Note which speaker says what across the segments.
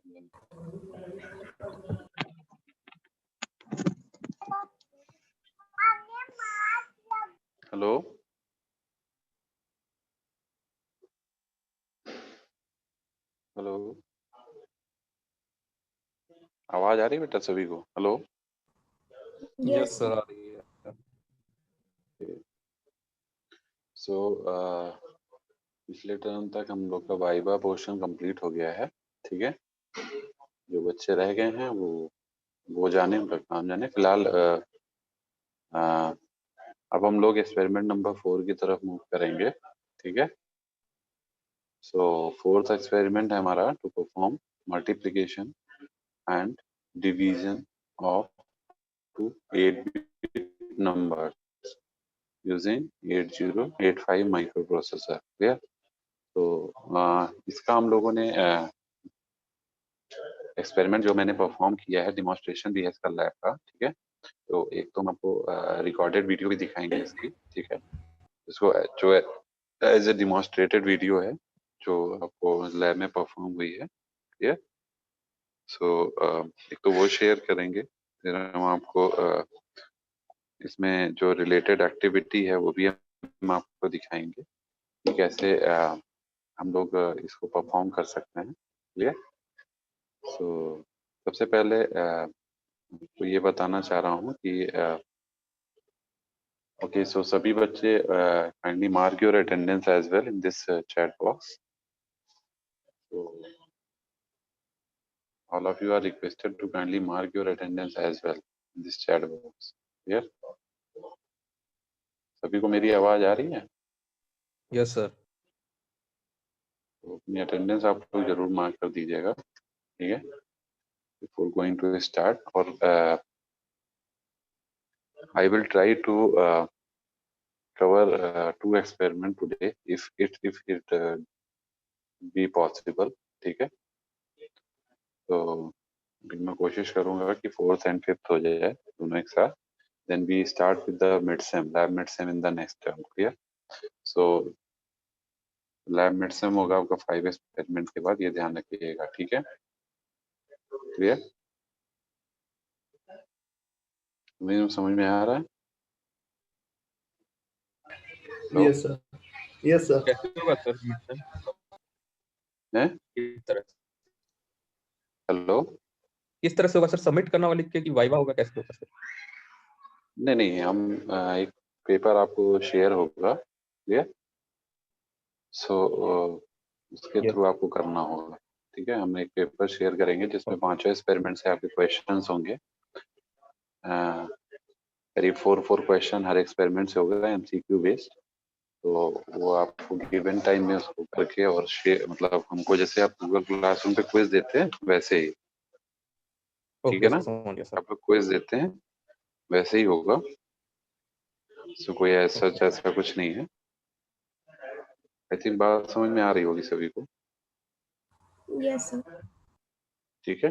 Speaker 1: Hello, hello, आवाज आ रही है बेटा सभी को? हेलो,
Speaker 2: यस सर, आ रही है।
Speaker 1: सो पिछले टर्म तक हम लोग का वाइवा पोर्शन कंप्लीट हो गया है। ठीक है, जो बच्चे रह गए हैं वो जाने, उनका काम जाने। फिलहाल अब हम लोग एक्सपेरिमेंट नंबर 4 की तरफ मूव करेंगे। ठीक है, सो फोर्थ एक्सपेरिमेंट है हमारा to perform multiplication and division of 2 8-bit numbers using 8085 microprocessor. Clear? तो इसका हम लोगों ने एक्सपेरिमेंट जो मैंने परफॉर्म किया है, डिमॉन्स्ट्रेशन भी है इसका लैब का। ठीक है, तो एक तो हम आपको रिकॉर्डेड वीडियो भी दिखाएंगे इसकी। ठीक है, इसको जो एज ए डिमॉन्स्ट्रेटेड वीडियो है जो आपको लैब में परफॉर्म हुई है। ठीक है, सो एक तो वो शेयर करेंगे, फिर हम आपको इसमें जो रिलेटेड एक्टिविटी है वो भी हम आपको दिखाएंगे कि कैसे हम लोग इसको परफॉर्म कर सकते हैं। क्लियर? सो सबसे पहले तो ये बताना चाह रहा हूँ कि ओके, सो सभी बच्चे kindly mark your attendance as well in this chat box. So all of you are requested to kindly mark your attendance as well in this chat box. Clear? सभी को मेरी आवाज आ रही है?
Speaker 2: Yes sir.
Speaker 1: तो अपनी अटेंडेंस आप लोग जरूर मार्क कर दीजिएगा। ठीक है, बिफोर गोइंग टू स्टार्ट। और I will try to cover 2 experiment today if it be possible. ठीक है, तो मैं कोशिश करूंगा कि 4th and 5th हो जाए दोनों एक साथ। Then we start with the mid-sem, lab mid-sem in the next term. Clear? So lab mid-sem होगा आपका 5 एक्सपेरिमेंट के बाद, ये ध्यान रखिएगा। ठीक है, क्लियर? समझ में आ रहा है?
Speaker 3: Yes sir, yes sir.
Speaker 2: कैसे होगा सर मिशन? किस तरह से?
Speaker 1: हेलो,
Speaker 2: किस तरह से होगा सर? सबमिट करना होगा लिख के कि वाइवा होगा? कैसे होगा सर?
Speaker 1: नहीं, हम एक पेपर आपको शेयर होगा। क्लियर? सो उसके
Speaker 2: Yes.
Speaker 1: थ्रू आपको करना होगा। ठीक है, हम एक पेपर शेयर करेंगे जिसमें 5 एक्सपेरिमेंट से आपके क्वेश्चंस होंगे। करीब 4 क्वेश्चन हर एक्सपेरिमेंट से होगा, एमसीक्यू बेस्ड। तो वो आपको गिवन टाइम में उसको करके और शेयर, मतलब हमको जैसे आप गूगल क्लासरूम पे क्विज देते हैं वैसे ही। ठीक है ना? आप लोग क्विज देते हैं वैसे ही होगा। सो कोई ऐसा कुछ नहीं है। आई थिंक बात समझ में आ रही होगी सभी को।
Speaker 3: Yes sir.
Speaker 1: ठीक है,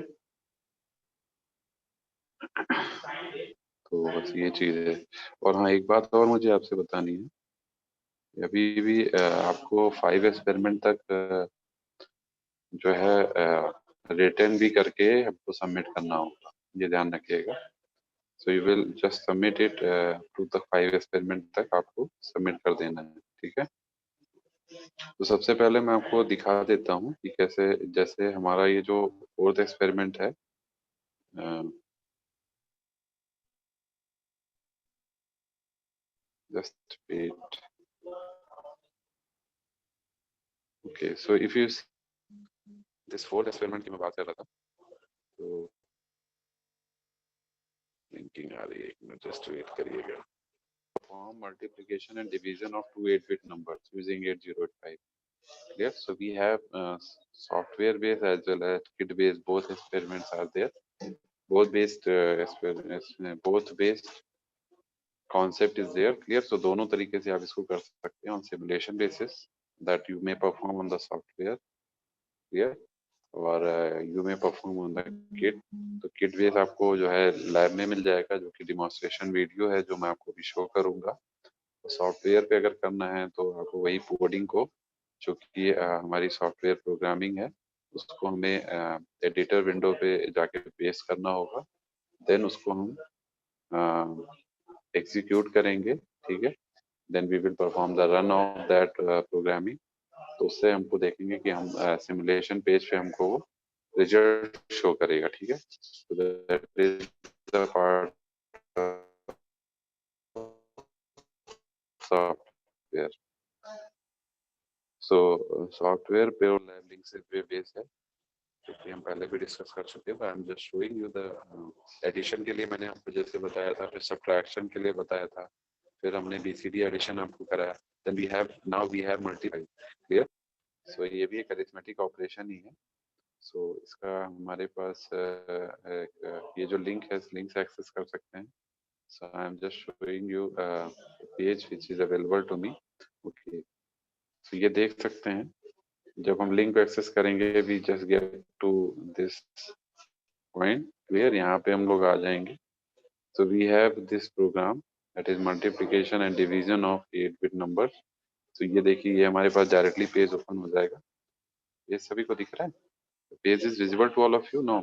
Speaker 1: तो बस ये चीज है। और हाँ, एक बात और मुझे आपसे बतानी है। अभी भी आपको 5 एक्सपेरिमेंट तक जो है रिटर्न भी करके आपको सबमिट करना होगा, ये ध्यान रखिएगा। So you will just submit it to the 5 experiment तक आपको सबमिट कर देना है। ठीक है, तो सबसे पहले मैं आपको दिखा देता हूँ कि कैसे, जैसे हमारा ये जो 4th एक्सपेरिमेंट है, just wait. Okay, so if you this 4th experiment की मैं बात कर रहा था, तो लिंकिंग आ रही है, एक मिनट जस्ट वेट करिएगा। Perform multiplication and division of 2 8-bit numbers using 8085. Clear? So we have software based as well as kit based, both experiments are there. Both based experiments, both based concept is there. Clear? So दोनों तरीके से आप इसको कर सकते हैं on simulation basis that you may perform on the software. Clear? और you में परफॉर्म ऑन द किट। तो किट बेस आपको जो है लैब में मिल जाएगा, जो कि डिमॉन्स्ट्रेशन वीडियो है जो मैं आपको भी शो करूंगा। तो सॉफ्टवेयर पे अगर करना है तो आपको वही कोडिंग को, जो कि हमारी सॉफ्टवेयर प्रोग्रामिंग है, उसको हमें एडिटर विंडो पे जाके पेस्ट करना होगा, देन उसको हम एग्जीक्यूट करेंगे, ठीक है। Then we will perform the run of that programming. तो उससे हमको देखेंगे कि हम सिमुलेशन पेज पे हमको रिजल्ट शो करेगा, ठीक है। तो that is the part software. So software पे और लैब लिंक से बेस है, क्योंकि हम पहले भी डिस्कस कर चुके हैं। I am just showing you the addition के लिए मैंने आपको जैसे बताया था, फिर सब्ट्रैक्शन के लिए बताया था, फिर हमने बीसीडी एडिशन आपको कराया, then we have now we have multiply. Clear? So ये भी एक अरिथमेटिक ऑपरेशन ही है। सो इसका हमारे पास ये जो लिंक है, इस लिंक से एक्सेस कर सकते हैं। So I am just showing you page which is available to me. Okay, तो ये देख सकते हैं, जब हम लिंक को एक्सेस करेंगे we just get to this point. Clear? यहाँ पे हम लोग आ जाएंगे। So we have this program that is multiplication and division of 8-bit numbers. तो ये देखिए, ये हमारे पास डायरेक्टली पेज ओपन हो जाएगा। ये सभी को दिख रहा है? Page is visible to all of you? No,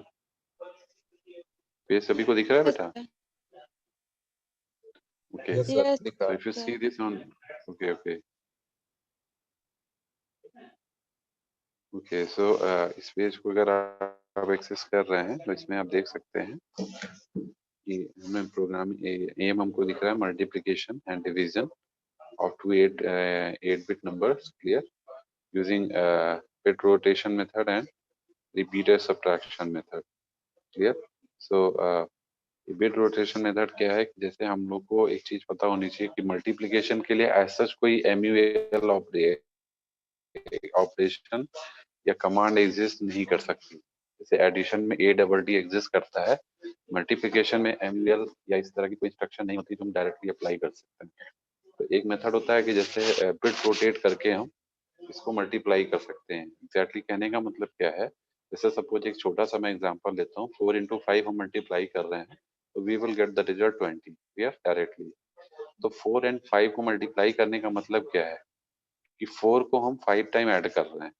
Speaker 1: page सभी को दिख रहा है बेटा? ओके,
Speaker 2: यस सर, दिख रहा
Speaker 1: so
Speaker 2: है।
Speaker 1: if you see this on, okay, okay, okay, so इस पेज को अगर आप एक्सेस कर रहे हैं तो इसमें आप देख सकते हैं कि हमें प्रोग्राम एम हमको दिख रहा है multiplication and division of two 8-bit numbers. Clear? Using bit rotation method and repeated subtraction method. Clear? So bit rotation method क्या है कि जैसे हम लोग को एक चीज पता होनी चाहिए कि मल्टीप्लिकेशन के लिए एज सच कोई MUL ऑपरेशन या कमांड एग्जिस्ट नहीं कर सकती। जैसे एडिशन में ADD एग्जिस्ट करता है, मल्टीप्लिकेशन में MUL या इस तरह की कोई इंस्ट्रक्शन नहीं होती जो हम डायरेक्टली अप्लाई कर सकते हैं। तो एक मेथड होता है कि जैसे बिट रोटेट करके हम इसको मल्टीप्लाई कर सकते हैं। एग्जैक्टली कहने का मतलब क्या है, जैसे सपोज एक छोटा सा मैं एग्जांपल लेता हूँ, 4 × 5 हम मल्टीप्लाई कर रहे हैं तो we will get the result 20 directly. तो 4 और 5 को मल्टीप्लाई करने का मतलब क्या है कि 4 को हम 5 टाइम ऐड कर रहे हैं।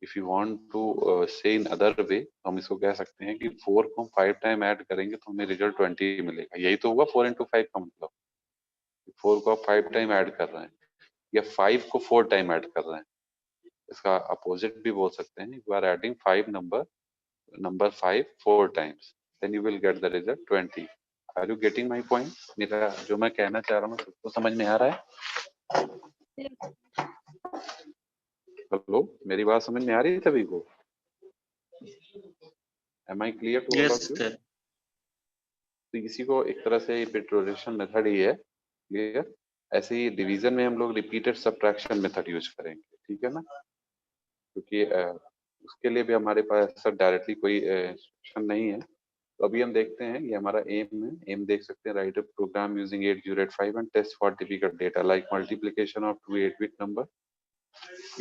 Speaker 1: इफ यू वांट टू से इन अदर वे, हम इसको कह सकते हैं कि 4 को हम 5 टाइम ऐड करेंगे तो हमें रिजल्ट 20 मिलेगा। यही तो हुआ 4 × 5 का मतलब। 4 को आप 5 टाइम ऐड कर रहे हैं या 5 को 4 टाइम ऐड कर रहे हैं। इसका अपोजिट भी बोल सकते हैं, you are adding 5 number 5 4 times, then you will get the result 20. Are you getting my point? मेरा जो मैं कहना चाह रहा हूँ सबको समझ में आ रहा है? हेलो, मेरी बात समझ में आ रही है सभी को? Am I clear to all of you? तो इसी को एक तरह से बिट रोटेशन मेथड ही है। क्लियर? ऐसे ही डिवीजन में हम लोग रिपीटेड सब्ट्रैक्शन मेथड यूज करेंगे, ठीक है ना? क्योंकि उसके लिए भी हमारे पास डायरेक्टली कोई इंस्ट्रक्शन नहीं है। तो अभी हम देखते हैं, ये हमारा एम है। एम देख सकते हैं, write a program using 8085 and test for difficult data like multiplication of 2 8-bit number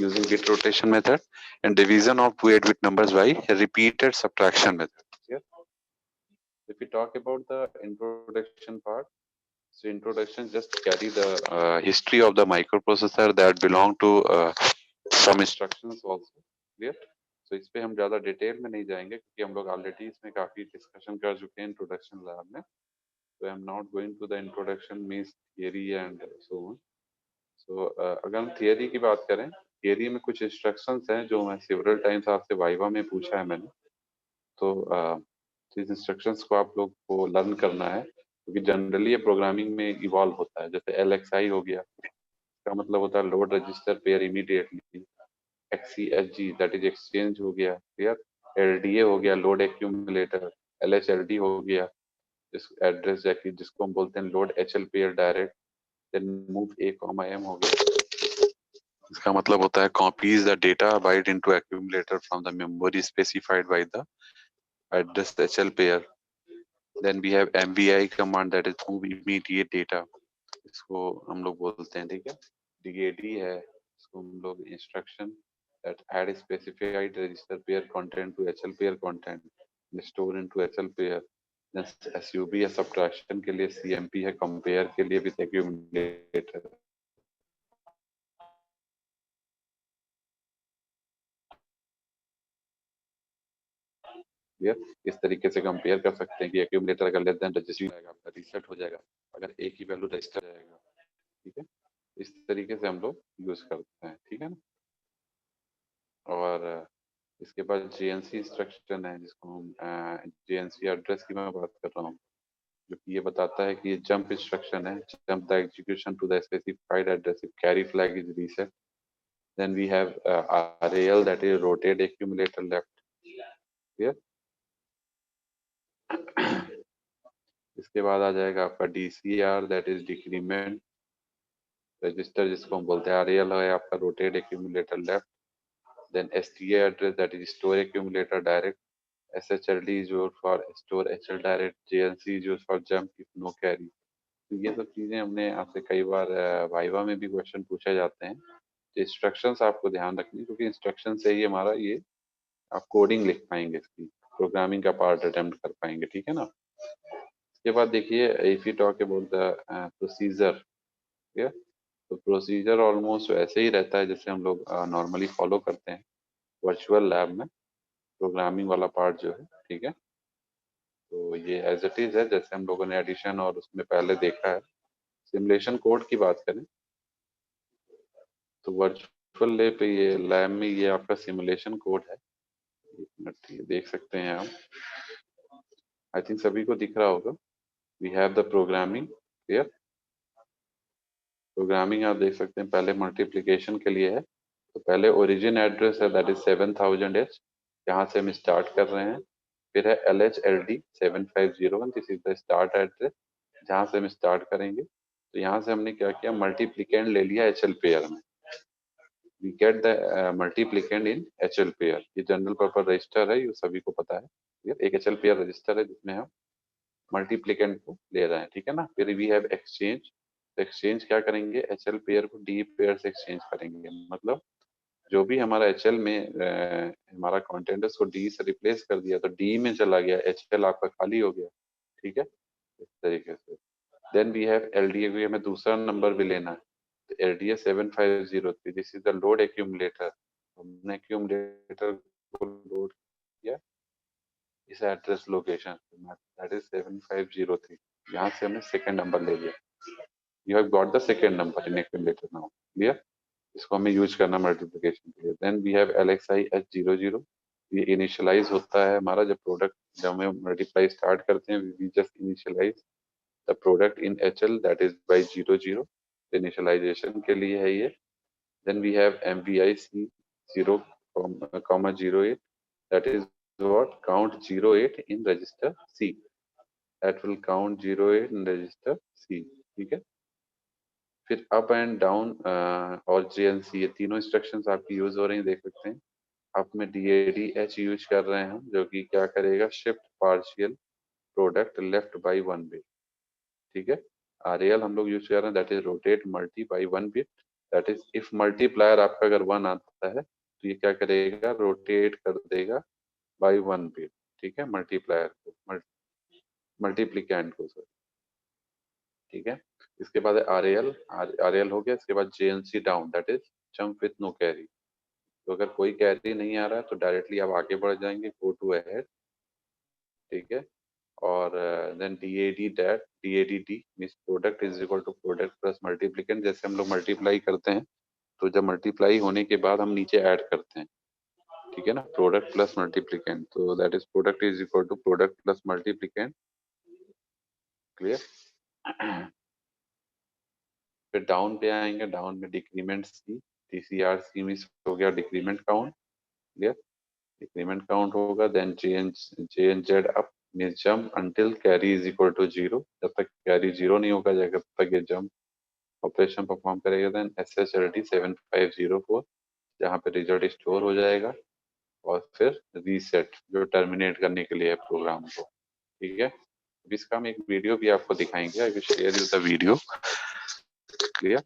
Speaker 1: using bit rotation method and division of 2 8-bit numbers by repeated subtraction method. Yeah? If we talk about the introduction part, so introduction just carry the history of the microprocessor that belong to some instructions also. Clear? तो इस पे हम ज्यादा detail में नहीं जाएंगे क्योंकि हम लोग ऑलरेडी इसमें काफी डिस्कशन कर चुके हैं इंट्रोडक्शन लैब में। So I'm not going to the introduction means theory and so on. So अगर हम थियरी की बात करें, थियरी में कुछ इंस्ट्रक्शंस हैं जो मैं सेवरल टाइम्स आपसे वाइवा में पूछा है मैंने। तो इस इंस्ट्रक्शंस को आप लोग को लर्न करना है क्योंकि जनरली ये प्रोग्रामिंग में इवॉल्व होता है। जैसे LXI हो गया, इसका मतलब होता है load register pair immediately. XCHG that is exchange हो गया। क्लियर? LDA हो गया, लोड एक्यूमुलेटर। LHLD हो गया, जिस एड्रेस जैकी जिसको हम बोलते हैं load HL pair direct. Then move A, M हो गया, इसका मतलब होता है copies the data byte into accumulator from the memory specified by the address HL pair. Then we have MVI command that is move immediate data, इसको हम लोग बोलते हैं, ठीक है। DAD है, इसको हम लोग instruction that add specified register pair content to HL pair content and store into HL pair. Then SUB है subtraction के लिए, CMP है compare के लिए with accumulator। क्लियर। इस तरीके से कंपेयर कर सकते हैं कि एक्यूमुलेटर अगर लेस देन रजिस्टर आएगा आपका रीसेट हो जाएगा, अगर एक ही वैल्यू रजिस्टर जाएगा। ठीक है, इस तरीके से हम लोग यूज करते हैं। ठीक है ना। और इसके बाद जेएनसी इंस्ट्रक्शन है जिसको हम जेएनसी एड्रेस की मैं बात कर रहा हूँ, जो कि ये बताता है कि ये जंप इंस्ट्रक्शन है, jump the execution to the specified address if carry flag is reset. Then we have RAL, that is rotate accumulator left. Clear. इसके बाद आ जाएगा आपका DCR, that is decrement register, जिसको हम बोलते हैं RAL है आपका rotate accumulator left. Then STA address, that is store accumulator direct. SHLD is used for store HL direct, JNC is used for jump if no carry। तो ये सब चीजें हमने आपसे कई बार वाइवा में भी क्वेश्चन पूछे जाते हैं। तो इंस्ट्रक्शंस आपको ध्यान रखनी, क्योंकि इंस्ट्रक्शन से ही हमारा ये आप कोडिंग लिख पाएंगे, इसकी प्रोग्रामिंग का पार्ट अटेम्प्ट कर पाएंगे। ठीक है ना। इसके बाद देखिए, if you talk about the procedure, तो प्रोसीजर ऑलमोस्ट वैसे ही रहता है जैसे हम लोग नॉर्मली फॉलो करते हैं वर्चुअल लैब में, प्रोग्रामिंग वाला पार्ट जो है। ठीक है, तो ये एज इट इज है जैसे हम लोगों ने एडिशन और उसमें पहले देखा है। सिमुलेशन कोड की बात करें तो वर्चुअल लैब पे, ये लैब में ये आपका सिमुलेशन कोड है। एक मिनट, ये देख सकते हैं आप, आई थिंक सभी को दिख रहा होगा। We have the programming clear. Programming आप देख सकते हैं, पहले मल्टीप्लिकेशन के लिए है, तो पहले ओरिजिन एड्रेस है दैट इज 7000H, यहाँ से हम स्टार्ट कर रहे हैं। फिर है LHLD 7501, this is the start address, जहाँ से हम स्टार्ट करेंगे। तो यहाँ से हमने क्या किया, मल्टीप्लिकेंड ले लिया HL पेयर में। We get the multiplicand in HL pair. ये जनरल पर्पज रजिस्टर है, ये सभी को पता है। ये एक HL पेयर रजिस्टर है जिसमें हम मल्टीप्लिकेंड को ले रहे हैं। ठीक है ना। फिर वी हैव एक्सचेंज, तो एक्सचेंज क्या करेंगे, HL पेयर को D पेयर से एक्सचेंज करेंगे। मतलब जो भी हमारा HL में हमारा कंटेंट है उसको D से रिप्लेस कर दिया, तो D में चला गया, HL आपका खाली हो गया। ठीक है, इस तरीके से। देन वी हैव LDA, भी हमें दूसरा नंबर भी लेना है, तो LDA 7503, this is the load accumulator. हमने एक्यूमुलेटर को लोड किया इस एड्रेस लोकेशन, दैट इज 7503, यहाँ से हमने सेकेंड नंबर ले लिया। You have got the second number in accumulator now. Clear. इसको हमें यूज करना मल्टीप्लिकेशन के लिए। Then we have LXI H00, ये इनिशियलाइज होता है हमारा जब प्रोडक्ट, जब हम मल्टीप्लाई स्टार्ट करते हैं, we just initialize the product in HL, that is by 00, initialization के लिए है ये। Then we have MVIC 0,08, that is what count 08 in register C, that will count 08 in register C। ठीक है। फिर अप एंड डाउन और JNC, ये तीनों इंस्ट्रक्शंस आपकी यूज हो रही हैं, देख सकते हैं। अप में DADH यूज कर रहे हैं हम, जो कि क्या करेगा, shift partial product left by 1 bit. ठीक है। RAL हम लोग यूज कर रहे हैं, that is rotate multi by 1 bit, that is if multiplier आपका अगर 1 आता है तो ये क्या करेगा, रोटेट कर देगा बाई 1 बिट। ठीक है, मल्टीप्लायर को, मल्टीप्लिकेंड को सर। ठीक है। इसके बाद RAL हो गया। इसके बाद JNC down, that is jump with no carry. तो अगर कोई कैरी नहीं आ रहा है तो डायरेक्टली आप आगे बढ़ जाएंगे, गो टू अहेड। ठीक है। और then DADD means product is equal to product plus multiplicand. जैसे हम लोग मल्टीप्लाई करते हैं तो जब मल्टीप्लाई होने के बाद हम नीचे ऐड करते हैं। ठीक है ना, प्रोडक्ट प्लस मल्टीप्लिकेंट, तो that is product is equal to product plus multiplicand. Clear. फिर डाउन पे आएंगे, डाउन में डिक्रीमेंट C, TCRC मीन्स हो गया decrement count. Clear. Decrement count होगा। Then JNZ up means jump until carry is equal to 0, जब तक carry 0 नहीं होगा जाएगा तब तक ये जंप ऑपरेशन परफॉर्म करेगा। देन SHLD 7504, जहाँ पे रिजल्ट स्टोर हो जाएगा, और फिर रीसेट जो टर्मिनेट करने के लिए है प्रोग्राम को। ठीक है। अब इसका हम एक वीडियो भी आपको दिखाएंगे, I will share you the video. Clear.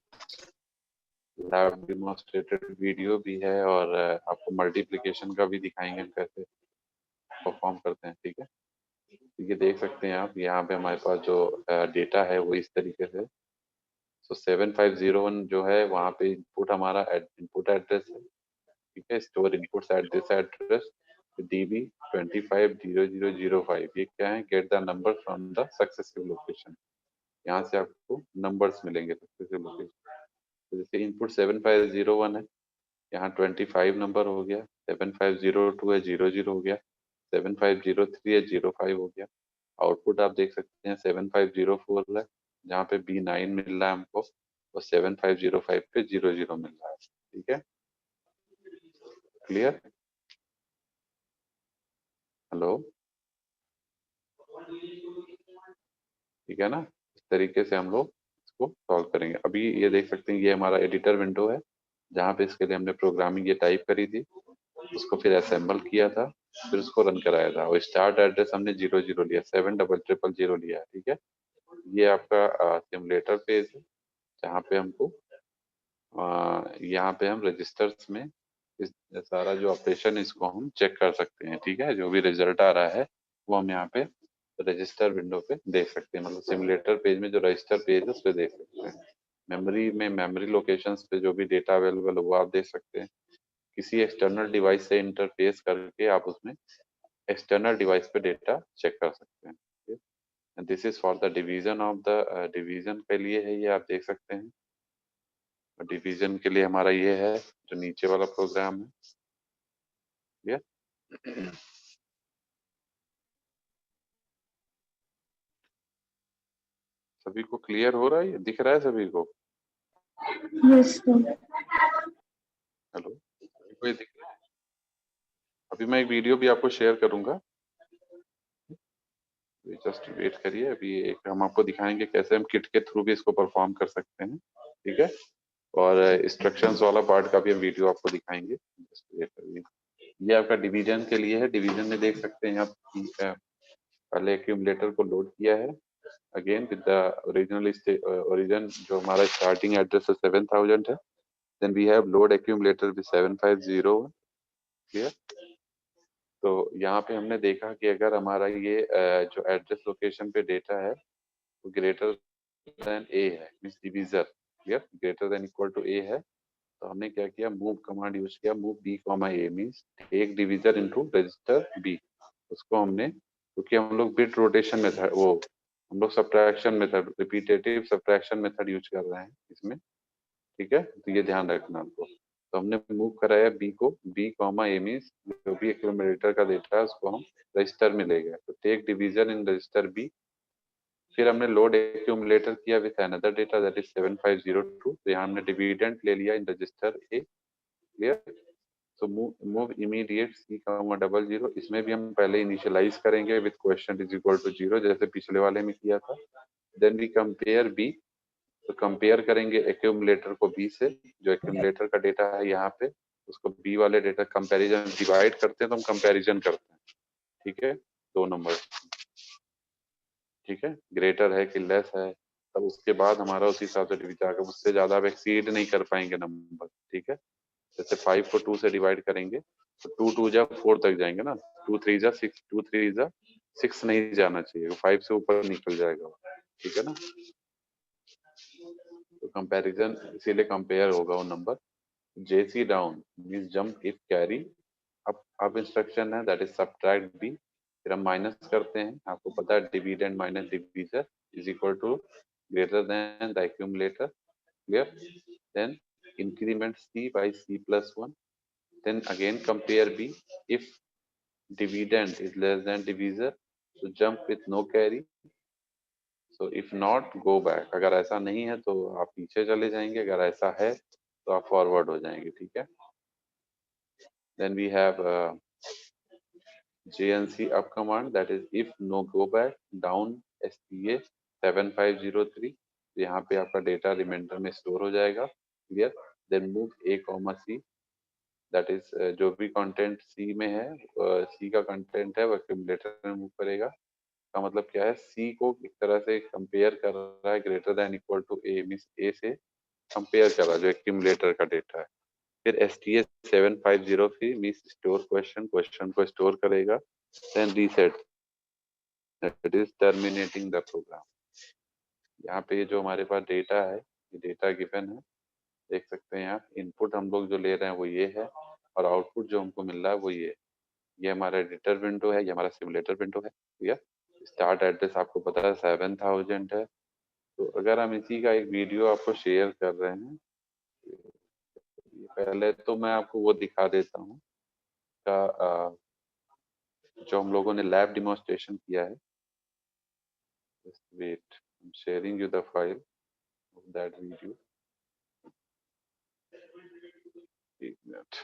Speaker 1: Lab demonstrated video भी है, और आपको मल्टीप्लिकेशन का भी दिखाएंगे हम कैसे परफॉर्म करते हैं। ठीक है। तो ये देख सकते हैं आप, यहाँ पे हमारे पास जो डेटा है वो इस तरीके से। सो 7501 जो है वहाँ पे इनपुट हमारा इनपुट एड्रेस है। ठीक है। Store inputs at this address, DB 250005 ये क्या है? Get the number from the successive location. यहाँ से आपको नंबर्स मिलेंगे सक्सेसिव लोकेशन। तो जैसे इनपुट 7501 है, यहाँ 25 नंबर हो गया, 7502 है 00 हो गया, 7503 है 05 हो गया। आउटपुट आप देख सकते हैं 7504 है, जहाँ पे B9 मिल रहा है हमको, और 7505 पे 00 मिल रहा है। ठीक है, क्लियर? हेलो, ठीक है ना? इस तरीके से हम लोग इसको सॉल्व करेंगे। अभी ये देख सकते हैं, ये हमारा एडिटर विंडो है, जहाँ पे इसके लिए हमने प्रोग्रामिंग ये टाइप करी थी, उसको फिर असेंबल किया था, फिर उसको रन कराया था, और स्टार्ट एड्रेस हमने 00 लिया, 70000 लिया है। ठीक है, ये आपका सिमुलेटर पेज है, जहाँ पे हमको यहाँ पे हम रजिस्टर्स में इस सारा जो ऑपरेशन है इसको हम चेक कर सकते हैं। ठीक है, जो भी रिजल्ट आ रहा है वो हम यहाँ पे रजिस्टर विंडो पे देख सकते हैं, मतलब सिमुलेटर पेज में जो रजिस्टर पेज है उस पे देख सकते हैं। मेमोरी में मेमोरी लोकेशंस पे जो भी डेटा अवेलेबल है वो आप देख सकते हैं। किसी एक्सटर्नल डिवाइस से इंटरफेस करके आप उसमें एक्सटर्नल डिवाइस पे डेटा चेक कर सकते हैं। This is for the division of the division के लिए है, ये आप देख सकते हैं। डिवीजन के लिए हमारा ये है जो नीचे वाला प्रोग्राम है, ये सभी को क्लियर हो रहा है? ये दिख रहा है सभी को?
Speaker 3: Yes, sir.
Speaker 1: हेलो, सभी को ये दिख रहा है? अभी मैं एक वीडियो भी आपको शेयर करूंगा, जस्ट वेट करिए। अभी एक हम आपको दिखाएंगे कैसे हम किट के थ्रू भी इसको परफॉर्म कर सकते हैं। ठीक है, और इंस्ट्रक्शंस वाला पार्ट का भी हम वीडियो आपको दिखाएंगे, जस्ट वेट करिए। ये आपका डिवीजन के लिए है। डिवीजन में देख सकते हैं आप कि, पहले एक्यूमुलेटर को लोड किया है, अगेन विद द ओरिजिन जो हमारा स्टार्टिंग एड्रेस है 7000 है। Then we have load accumulator with 7501। Clear? तो यहाँ पे हमने देखा कि अगर हमारा ये जो एड्रेस लोकेशन पे डेटा है वो ग्रेटर देन ए है, means divisor, clear, greater than equal to A है, तो हमने क्या किया, मूव कमांड यूज किया, move B comma A, means take divisor into register B. उसको हमने, क्योंकि हम लोग बिट रोटेशन मेथड, वो हम लोग subtraction method, repetitive subtraction method use कर रहे हैं इसमें। ठीक है, तो ये ध्यान रखना आपको। तो हमने मूव कराया बी को, बी कॉमा ए, मींस जो भी एक्यूमुलेटर का डेटा है उसको हम रजिस्टर में ले गए, तो take division in register B. फिर हमने लोड एक्यूमुलेटर किया with another data that is 7502, तो यहाँ हमने डिविडेंड ले लिया इन रजिस्टर ए। क्लियर? तो मूव इमीडिएट सी कॉमा 00, इसमें भी हम पहले इनिशियलाइज करेंगे with question is equal to 0, जैसे पिछले वाले में किया था। देन वी कंपेयर बी, तो कंपेयर करेंगे एक्यूमुलेटर को बी से, जो एक्यूमुलेटर का डेटा है यहाँ पे, उसको बी वाले डेटा, कंपैरिजन, डिवाइड करते हैं तो हम कंपैरिजन करते हैं। ठीक है, दो नंबर, ठीक है, ग्रेटर है कि लेस है, तब उसके बाद हमारा उसी हिसाब से डिवीजन आएगा, उससे ज्यादा आप एक्सीड नहीं कर पाएंगे नंबर। ठीक है, जैसे 5 को 2 से डिवाइड करेंगे तो 2 2 जा 4 तक जाएंगे ना, 2 3 जा 6, 2 3 जा 6 नहीं जाना चाहिए, 5 से ऊपर निकल जाएगा। ठीक है ना, तो कंपैरिजन इसीलिए कंपेयर होगा वो number. JC down means jump if carry अब इंस्ट्रक्शन है, दैट इज सब्ट्रैक्ट बी, फिर हम माइनस करते हैं, आपको पता है dividend minus divisor is equal to greater than the accumulator. Clear? Then increment C by C+1, then again compare B, if dividend is less than divisor so jump with no carry, so if not go back, अगर ऐसा नहीं है तो आप पीछे चले जाएंगे, अगर ऐसा है तो आप फॉरवर्ड हो जाएंगे। ठीक है, then we have JNC up command, that is if no go back down STA 7503, यहाँ पे आपका डेटा रिमाइंडर में स्टोर हो जाएगा। Clear? Then move A comma C, that is जो भी कंटेंट सी में है, सी का कंटेंट है वो एक्यूमुलेटर में मूव करेगा। का मतलब क्या है, सी को एक तरह से कंपेयर कर रहा है greater than equal to A, means A से कंपेयर कर रहा है जो एक्यूमुलेटर का डेटा है। फिर STA 7503 means store question, question को स्टोर करेगा। Then reset, that is terminating the program. यहाँ पे जो हमारे पास डेटा है, ये डेटा गिवन है, देख सकते हैं आप, इनपुट हम लोग जो ले रहे हैं वो ये है, और आउटपुट जो हमको मिल रहा है वो ये ये हमारा एडिटर विंडो है, ये हमारा सिमुलेटर विंडो है। ठीक है, स्टार्ट एड्रेस आपको पता है 7000 है। तो अगर हम इसी का एक वीडियो आपको शेयर कर रहे हैं, पहले तो मैं आपको वो दिखा देता हूँ का जो हम लोगों ने लैब डिमोन्स्ट्रेशन किया है। Just wait, I'm sharing you the file of that video. एक minute.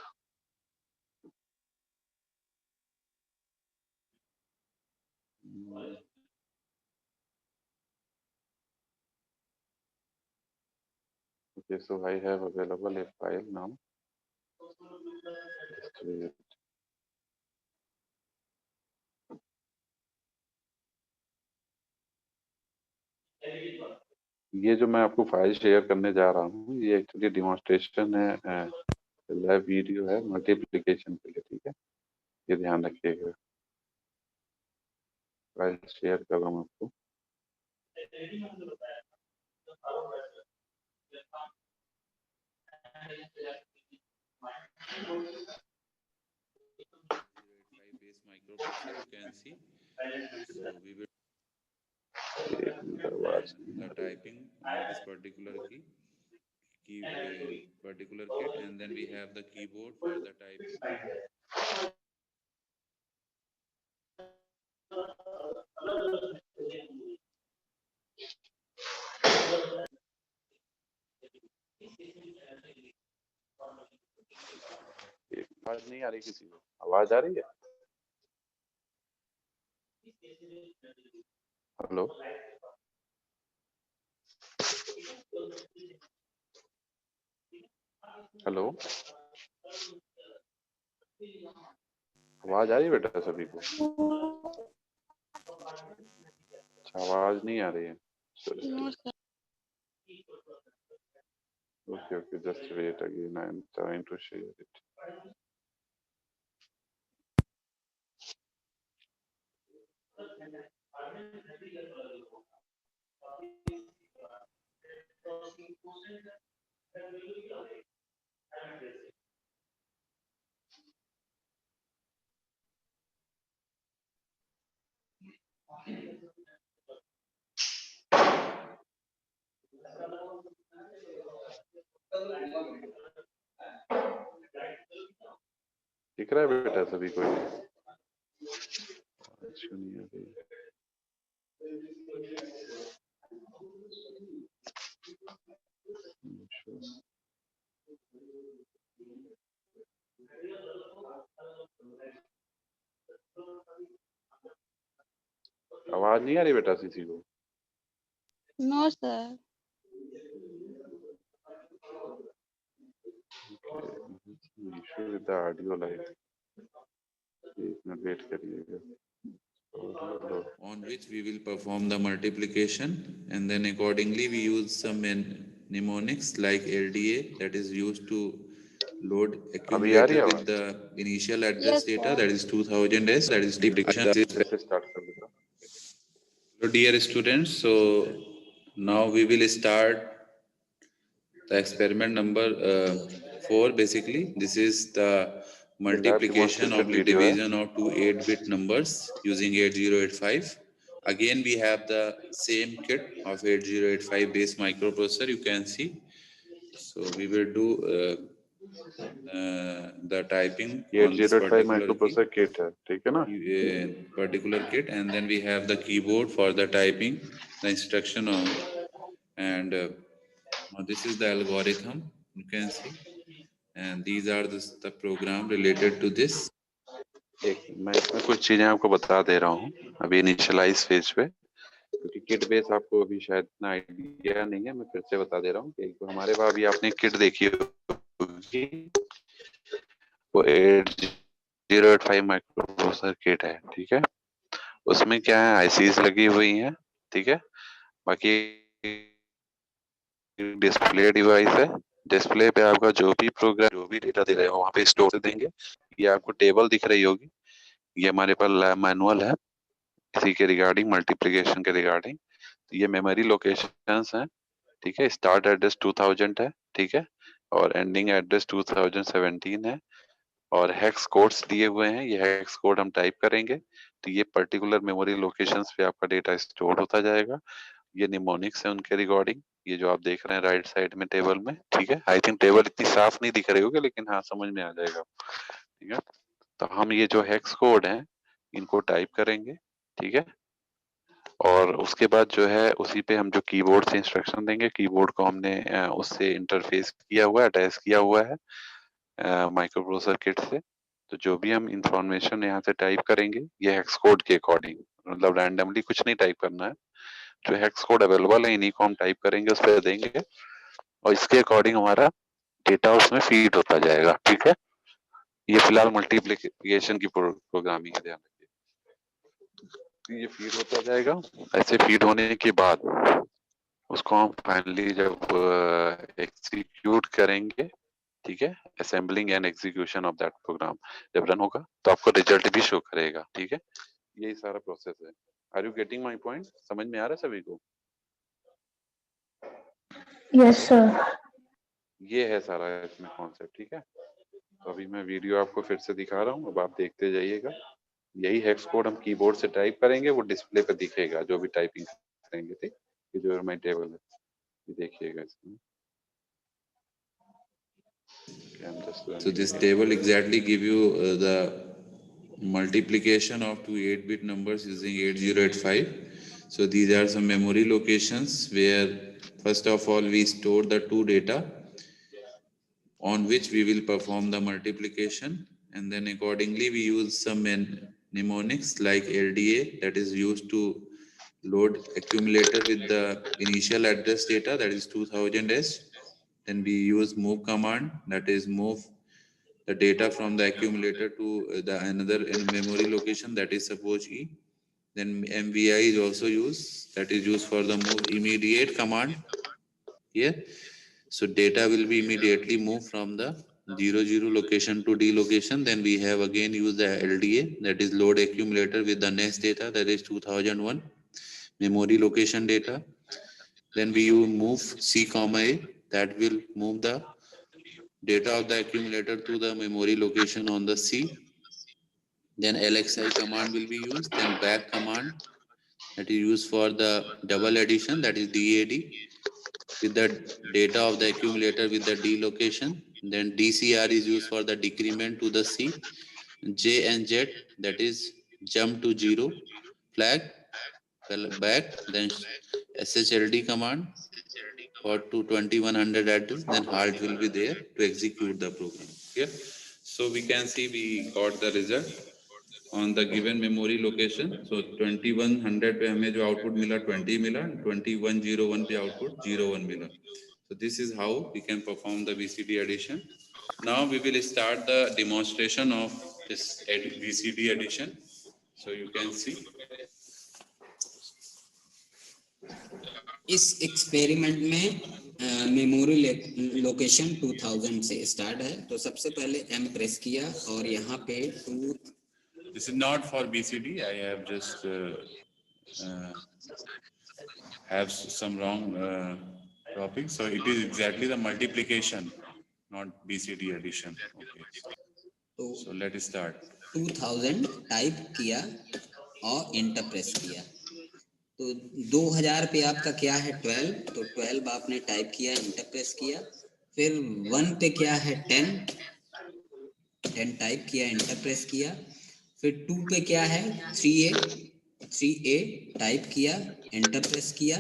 Speaker 1: Okay, so I have available a file now. Just wait. ये जो मैं आपको फाइल शेयर करने जा रहा हूँ, ये एक्चुअली डिमोन्स्ट्रेशन है, लैब वीडियो है मल्टीप्लिकेशन के लिए। ठीक है, ये ध्यान रखिएगा। फाइल शेयर कर रहा हूँ आपको।
Speaker 4: base microprocessor you can see. So we will the typing on this particular particular kit, and then we have the keyboard for the typing.
Speaker 1: आवाज नहीं आ रही किसी को? आवाज आ रही है? हेलो, हेलो, आवाज आ रही है बेटा सभी को? अच्छा, आवाज नहीं आ रही है। Okay okay, just wait again, I am trying to share it. दिख रहा है बेटा सभी को? अच्छा, नहीं आ रही। आवाज नहीं आ रही बेटा किसी को?
Speaker 5: No, sir.
Speaker 1: issue with the audio like, एक मिनट वेट करिएगा।
Speaker 4: On which we will perform the multiplication, and then accordingly we use some mnemonics like LDA that is used to load
Speaker 1: अभी आ रही है
Speaker 4: accumulator with
Speaker 1: आवाज?
Speaker 4: the initial address
Speaker 5: Yes,
Speaker 4: data,
Speaker 5: sir.
Speaker 4: that is 2000s, that is deprecation.
Speaker 1: से start कर देता हूँ।
Speaker 4: So dear students, so now we will start the experiment number 4. Basically, this is the multiplication of the
Speaker 1: video है।
Speaker 4: division of two 8-bit numbers using 8085. Again, we have the same kit of 8085 base microprocessor, you can see. So we will do the typing
Speaker 1: ये
Speaker 4: on this
Speaker 1: 8085
Speaker 4: particular
Speaker 1: microprocessor kit है, ठीक है ना?
Speaker 4: particular kit, and then we have the keyboard for the typing, the instruction on, and now this is the algorithm you can see, and these are the program related to this.
Speaker 1: एक मैं इसमें कुछ चीजें आपको बता दे रहा हूँ अभी इनिशियलाइज फेज पे, क्योंकि किट बेस आपको अभी शायद इतना आइडिया नहीं है। मैं फिर से बता दे रहा हूँ कि हमारे पास अभी आपने किट देखी होगी, वो 8085 माइक्रोप्रोसेसर किट है। ठीक है, उसमें क्या है, आईसीज लगी हुई हैं। ठीक है, बाकी डिस्प्ले डिवाइस है। डिस्प्ले पे आपका जो भी प्रोग्राम, जो भी डेटा दे रहे हो वहाँ पे स्टोर कर देंगे। ये आपको टेबल दिख रही होगी, ये हमारे पास मैनुअल है इसी के रिगार्डिंग, मल्टीप्लिकेशन के रिगार्डिंग। ये मेमोरी लोकेशंस हैं। ठीक है, स्टार्ट एड्रेस 2000 है। ठीक है, और एंडिंग एड्रेस 2017 है। और हेक्स कोड्स दिए हुए हैं, ये हेक्स कोड हम टाइप करेंगे तो ये पर्टिकुलर मेमोरी लोकेशंस पे आपका डेटा स्टोर होता जाएगा। ये निमोनिक्स है उनके रिगार्डिंग, ये जो आप देख रहे हैं राइट साइड में टेबल में, ठीक है। आई थिंक टेबल इतनी साफ नहीं दिख रही होगी, लेकिन हाँ समझ में आ जाएगा, ठीक है। तो हम ये जो हेक्स कोड हैं इनको टाइप करेंगे, ठीक है। और उसके बाद जो है उसी पे हम जो कीबोर्ड से इंस्ट्रक्शन देंगे, कीबोर्ड को हमने उससे इंटरफेस किया हुआ है, अटैच किया हुआ है माइक्रो प्रोसेसर किट से। तो जो भी हम इंफॉर्मेशन यहाँ से टाइप करेंगे ये हेक्स कोड के अकॉर्डिंग, मतलब रैंडमली कुछ नहीं टाइप करना है, जो हेक्स कोड अवेलेबल है इन्हीं को हम टाइप करेंगे, उस पर देंगे और इसके अकॉर्डिंग हमारा डेटा उसमें फीड होता जाएगा, ठीक है। ये फिलहाल मल्टीप्लिकेशन की प्रोग्रामिंग है, ध्यान रखिए। ये फीड होता जाएगा, ऐसे फीड होने के बाद उसको हम फाइनली जब एग्जीक्यूट करेंगे, ठीक है, assembling and execution of that program जब रन होगा तो आपको रिजल्ट भी शो करेगा, ठीक है। यही सारा प्रोसेस है। Are you getting my point? समझ में आ रहा है सभी को?
Speaker 3: Yes, sir.
Speaker 1: ये है सारा इसमें कॉन्सेप्ट, ठीक है। तो अभी मैं वीडियो आपको फिर से दिखा रहा हूँ, अब आप देखते जाइएगा। यही हेक्स कोड हम कीबोर्ड से टाइप करेंगे, वो डिस्प्ले पे दिखेगा जो भी टाइपिंग करेंगे, ठीक। ये जो माय टेबल है ये देखिएगा इसमें।
Speaker 4: So this table exactly give you the multiplication of two 8-bit numbers using 8085. So these are some memory locations where first of all we store the two data on which we will perform the multiplication, and then accordingly we use some mnemonics like LDA that is used to load accumulator with the initial address data, that is 2000S. Then we use move command, that is move the data from the accumulator to the another memory location, that is suppose E. Then MVI is also used, that is used for the move immediate command here. So data will be immediately moved from the 00 location to D location. Then we have again used the LDA, that is load accumulator with the next data, that is 2001 memory location data. Then we use move C comma A, that will move the data of the accumulator to the memory location on the C. Then LXI command will be used. Then back command, that is used for the double addition, that is DAD, with the data of the accumulator with the D location. Then DCR is used for the decrement to the C. J and Z, that is jump to 0, flag, back. Then SHLD command for to 2100 address, then halt will be there to execute the program. Yeah. So we can see we got the result on the given memory location. So 2100 पे हमें जो output मिला 20 मिला, 2101 पे output 01 मिला. So this is how we can perform the BCD addition. Now we will start the demonstration of this BCD addition. So you can see.
Speaker 6: इस experiment में memory location 2000 से स्टार्ट है। तो सबसे पहले M प्रेस किया और यहाँ पे 2।
Speaker 4: This is not for BCD. I have just have some wrong topic. So it is exactly the multiplication, not BCD addition. Okay. So let us start.
Speaker 6: 2000 type किया और इंटर प्रेस किया। तो 2000 पे आपका क्या है 12, तो 12 आपने टाइप किया, इंटर प्रेस किया। फिर 1 पे क्या है 10 टाइप किया, इंटर प्रेस किया। फिर 2 पे क्या है 3A टाइप किया, इंटर प्रेस किया।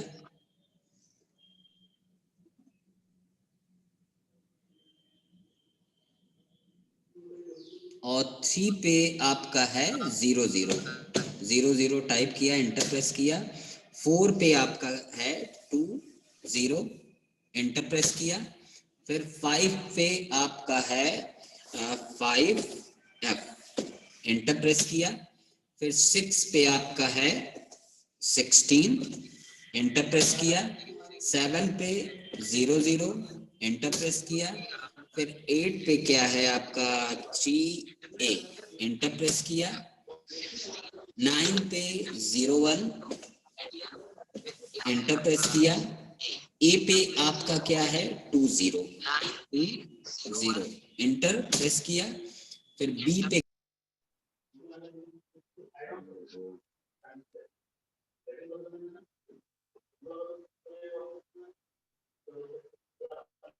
Speaker 6: और 3 पे आपका है 00 टाइप किया, इंटर प्रेस किया। 4 पे आपका है 20 इंटर प्रेस किया। फिर 5 पे आपका है 5F इंटर प्रेस किया। फिर 6 पे आपका है 16 इंटर प्रेस किया। 7 पे 00 इंटर प्रेस किया। फिर 8 पे क्या है आपका 3A इंटर प्रेस किया। 9 पे 01 इंटर प्रेस किया। ए पे आपका क्या है 20 इंटर प्रेस किया। फिर बी पे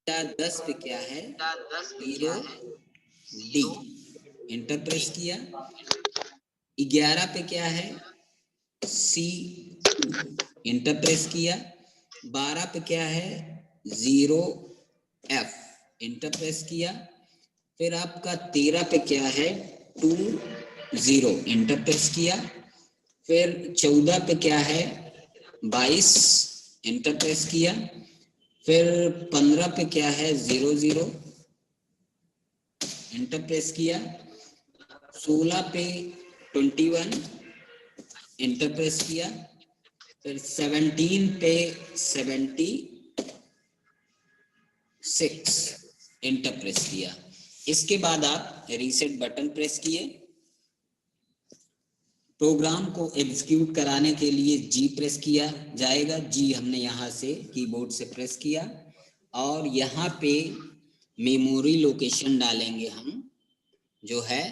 Speaker 6: क्या 10 पे क्या है 0 डी एंटर प्रेस किया। 11 पे क्या है सी एंटर प्रेस किया। 12 पे क्या है 0 एफ एंटर प्रेस किया। फिर आपका 13 पे क्या है 2 0 एंटर प्रेस किया। फिर 14 पे क्या है 22 एंटर प्रेस किया। फिर 15 पे क्या है 0 0 एंटर प्रेस किया। 16 पे 21 एंटर प्रेस किया। फिर 17 पे 76 एंटर प्रेस किया। इसके बाद आप रीसेट बटन प्रेस किए। प्रोग्राम को एग्जीक्यूट कराने के लिए जी प्रेस किया जाएगा। जी हमने यहाँ से कीबोर्ड से प्रेस किया और यहाँ पे मेमोरी लोकेशन डालेंगे हम जो है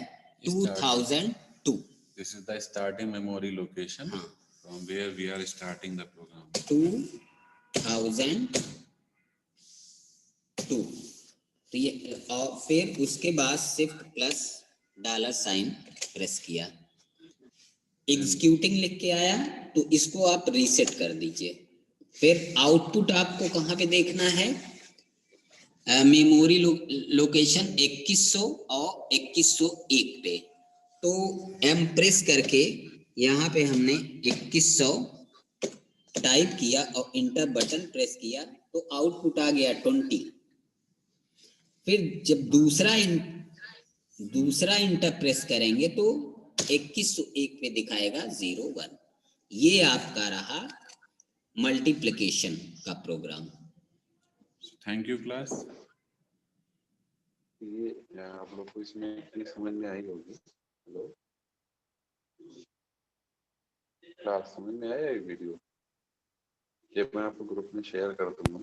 Speaker 6: 2002।
Speaker 4: This is the starting memory location
Speaker 6: हाँ
Speaker 4: from where we are starting the program.
Speaker 6: 2002 तो ये और फिर उसके बाद शिफ्ट प्लस $साइन प्रेस किया। एग्जीक्यूटिंग लिख के आया तो इसको आप रीसेट कर दीजिए। फिर आउटपुट आपको कहाँ पे देखना है मेमोरी लोकेशन 2100 और 2101 पे। तो एम प्रेस करके यहाँ पे हमने 2100 टाइप किया और इंटर बटन प्रेस किया तो आउटपुट आ गया 20। फिर जब दूसरा इंटर प्रेस करेंगे तो 2101 पे दिखाएगा 01। ये आपका रहा मल्टीप्लिकेशन का प्रोग्राम।
Speaker 4: Thank you, class.
Speaker 1: ये आप लोग को इसमें इतनी समझ में आई होगी। हेलो क्लास समझ में आया ये वीडियो? ये मैं आपको ग्रुप में शेयर कर दूंगा।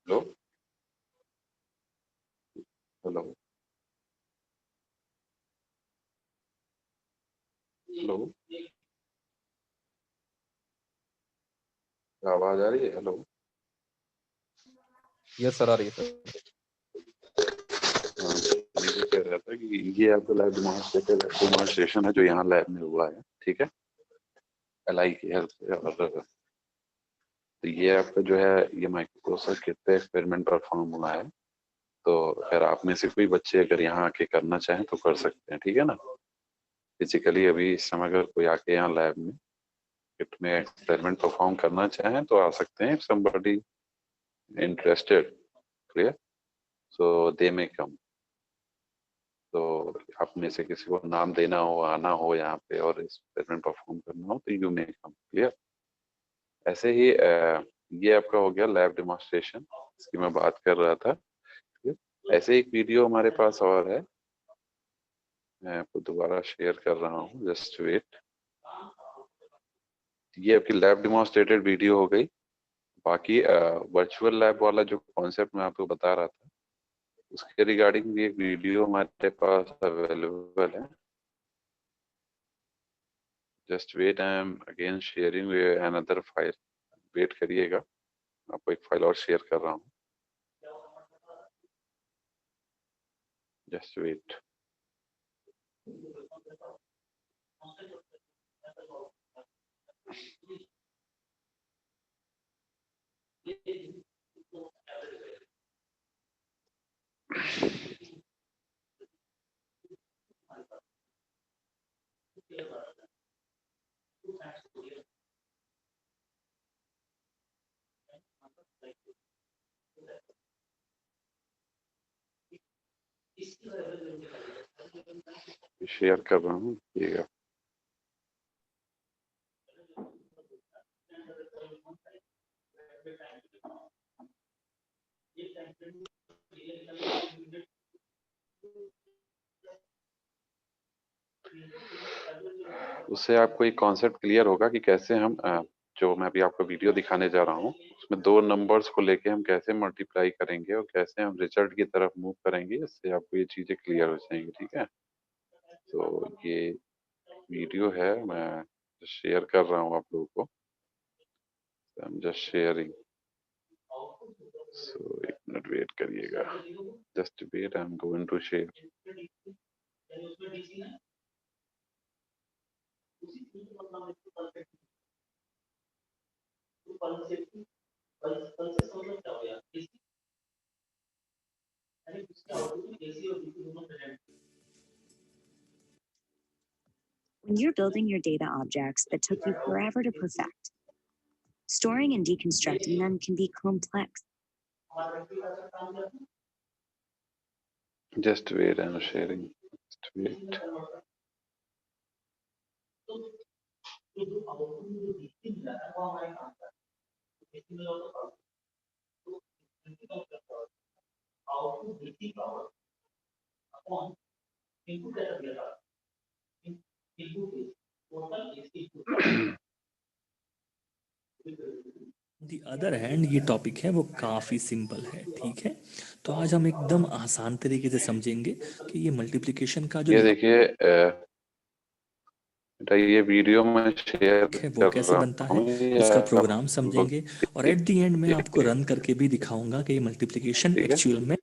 Speaker 1: हेलो हेलो हेलो आवाज आ रही है? हेलो
Speaker 2: यस सर, आ रही है सर।
Speaker 1: हाँ, ये कह रहा था कि ये आपका लाइव डेमोन्स्ट्रेशन है जो यहाँ लैब में हुआ है, ठीक है, एलआई की हेल्प से। और तो ये आपका जो है ये माइक्रोसॉफ्ट किट पे एक्सपेरिमेंट परफॉर्म हुआ है। तो अगर आप में से कोई बच्चे अगर यहाँ आके करना चाहें तो कर सकते हैं, ठीक है ना। फिजिकली अभी इस समय अगर कोई आके यहाँ लैब में किट में एक्सपेरिमेंट परफॉर्म करना चाहें तो आ सकते हैं। somebody interested, clear, so they may come। तो आप में से किसी को नाम देना हो, आना हो यहाँ पे और एक्सपेरिमेंट परफॉर्म करना हो तो यू मे कम, क्लियर। ऐसे ही ये आपका हो गया लैब डेमोन्स्ट्रेशन, इसकी मैं बात कर रहा था। ऐसे एक वीडियो हमारे पास और है, मैं आपको दोबारा शेयर कर रहा हूँ, जस्ट वेट। ये आपकी लैब डेमोन्स्ट्रेटेड वीडियो हो गई। बाकी वर्चुअल लैब वाला जो कॉन्सेप्ट मैं आपको बता रहा था उसके रिगार्डिंग भी एक वीडियो हमारे पास अवेलेबल है। Just wait, I am again sharing another file. Wait करिएगा, आपको एक फाइल और शेयर कर रहा हूँ, जस्ट वेट। शेयर कर रहा हूँ, देखिएगा। उससे आपको एक कॉन्सेप्ट क्लियर होगा कि कैसे हम जो मैं अभी आपको वीडियो दिखाने जा रहा हूँ इसमें दो नंबर्स को लेके हम कैसे मल्टीप्लाई करेंगे और कैसे हम रिजल्ट की तरफ मूव करेंगे, इससे आपको ये चीजें क्लियर हो जाएंगी। ठीक है, तो ये वीडियो है, मैं शेयर कर रहा हूँ आप लोगों को। I am just sharing, so एक मिनट वेट करिएगा, just wait, I am going to share.
Speaker 7: When you're building your data objects that took you forever to perfect, storing and deconstructing them can be complex.
Speaker 1: Just wait, I'm sharing. Just wait.
Speaker 8: The other hand ये topic है वो काफ़ी simple है। ठीक है, तो आज हम एकदम आसान तरीके से समझेंगे कि ये मल्टीप्लिकेशन का जो
Speaker 1: ये देखिए बेटा, ये वीडियो में शेयर
Speaker 8: है वो कैसे बनता है, उसका प्रोग्राम समझेंगे और एट द एंड में आपको रन करके भी दिखाऊंगा कि ये मल्टीप्लिकेशन एक्चुअल में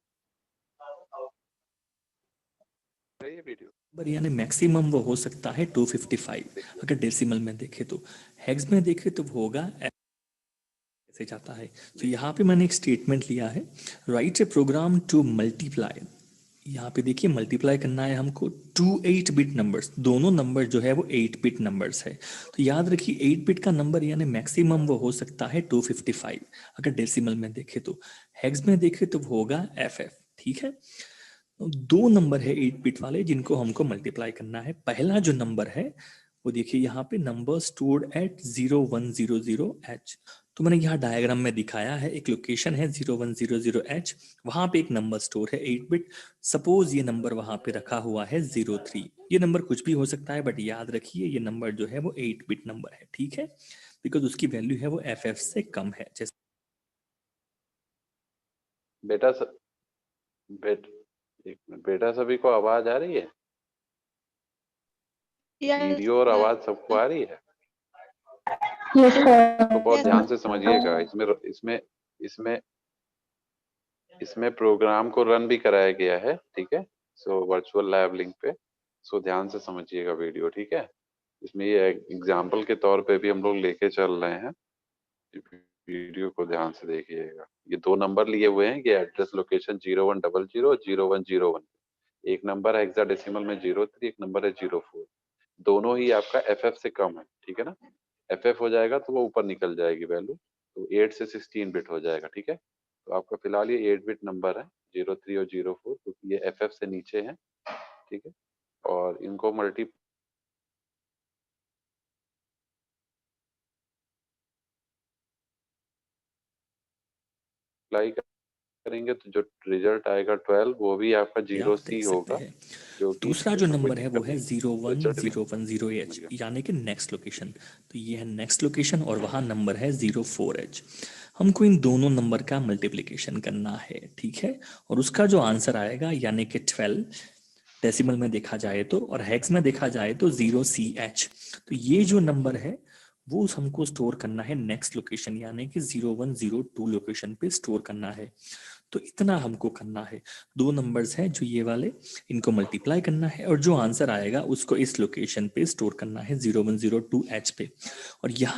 Speaker 8: यानी मैक्सिमम वो हो सकता है 255 अगर डेसिमल में देखे तो। हेक्स में देखे तो वो होगा ऐसे जाता है। तो यहाँ पे मैंने एक स्टेटमेंट लिया है, right A programme to multiply. यहाँ पे देखिए मल्टीप्लाई करना है हमको 2 8-बिट नंबर्स, दोनों नंबर जो है वो 8-बिट नंबर्स है। तो याद रखिए 8-बिट का नंबर यानी मैक्सिमम वो हो सकता है 255 अगर डेसिमल में देखे तो। हेक्स में देखे तो वो होगा FF। ठीक है, दो नंबर है 8-बिट वाले जिनको हमको मल्टीप्लाई करना है। पहला जो नंबर है वो देखिए यहाँ पे नंबर स्टोर्ड एट 0100H। तो मैंने यहाँ डायग्राम में दिखाया है, एक लोकेशन है 0100H, वहां पे एक नंबर स्टोर है 8-बिट। सपोज ये नंबर वहां पे रखा हुआ है 03। ये नंबर कुछ भी हो सकता है बट याद रखिए ये नंबर जो है वो 8-बिट नंबर है। ठीक है, बिकॉज उसकी वैल्यू है वो FF से कम है। जैसे
Speaker 1: बेटा सभी को आवाज आ रही है? वीडियो और आवाज सबको आ रही है?
Speaker 3: Yes, sir.
Speaker 1: तो बहुत ध्यान से समझिएगा, इसमें प्रोग्राम को रन भी कराया गया है। ठीक है, सो वर्चुअल लैब लिंक पे, सो ध्यान से समझिएगा वीडियो। ठीक है, इसमें ये एग्जाम्पल के तौर पे भी हम लोग लेके चल रहे हैं, वीडियो को ध्यान से देखिएगा। ये दो नंबर लिए हुए हैं, ये एड्रेस लोकेशन 0100 और 0101। एक नंबर है हेक्साडेसिमल में 03, एक नंबर है 04। दोनों ही आपका FF से कम है। ठीक है ना, FF हो जाएगा तो वो ऊपर निकल जाएगी वैल्यू, तो 8 से 16 बिट हो जाएगा। ठीक है, तो आपका फिलहाल ये 8-बिट नंबर है 03 और 04, क्योंकि ये FF से नीचे है। ठीक है, और इनको मल्टीप्लाई करेंगे तो जो रिजल्ट आएगा 12 वो भी आपका 0C होगा। जो
Speaker 8: दूसरा जो नंबर है वो है 0101H यानी कि नेक्स्ट लोकेशन। तो ये है नेक्स्ट लोकेशन और वहां नंबर है 04H। हमको इन दोनों नंबर का मल्टीप्लिकेशन करना है। ठीक है, और उसका जो आंसर आएगा यानी कि 12 डेसिमल में देखा जाए तो, और हेक्स में देखा जाए तो 0CH। तो ये जो नंबर है वो हमको स्टोर करना है नेक्स्ट लोकेशन यानी कि 0102 लोकेशन पे स्टोर करना है। तो इतना हमको करना है। दो नंबर्स हैं जो ये वाले, इनको मल्टीप्लाई करना है और जो आंसर आएगा उसको इस लोकेशन पे स्टोर करना है 0102H पे। और यहाँ